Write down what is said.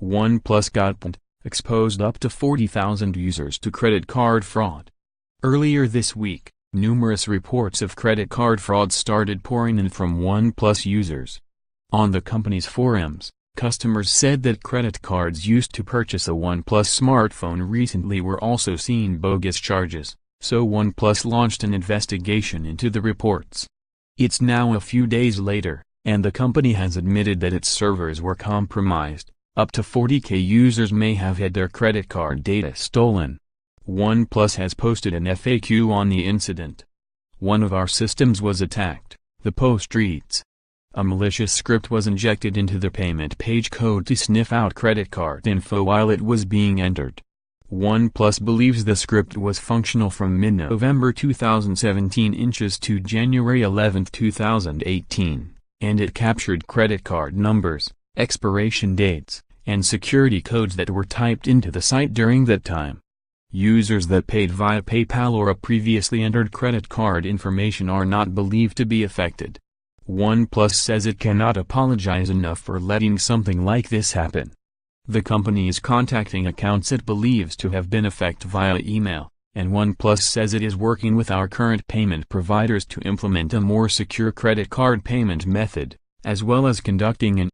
OnePlus got pwned, exposed up to 40,000 users to credit card fraud. Earlier this week, numerous reports of credit card fraud started pouring in from OnePlus users. On the company's forums, customers said that credit cards used to purchase a OnePlus smartphone recently were also seeing bogus charges, so OnePlus launched an investigation into the reports. It's now a few days later, and the company has admitted that its servers were compromised. Up to 40,000 users may have had their credit card data stolen. OnePlus has posted an FAQ on the incident. "One of our systems was attacked," the post reads. A malicious script was injected into the payment page code to sniff out credit card info while it was being entered. OnePlus believes the script was functional from mid-November 2017 to January 11, 2018, and it captured credit card numbers, expiration dates, and security codes that were typed into the site during that time. Users that paid via PayPal or a previously entered credit card information are not believed to be affected. OnePlus says it cannot apologize enough for letting something like this happen. The company is contacting accounts it believes to have been affected via email, and OnePlus says it is working with our current payment providers to implement a more secure credit card payment method, as well as conducting an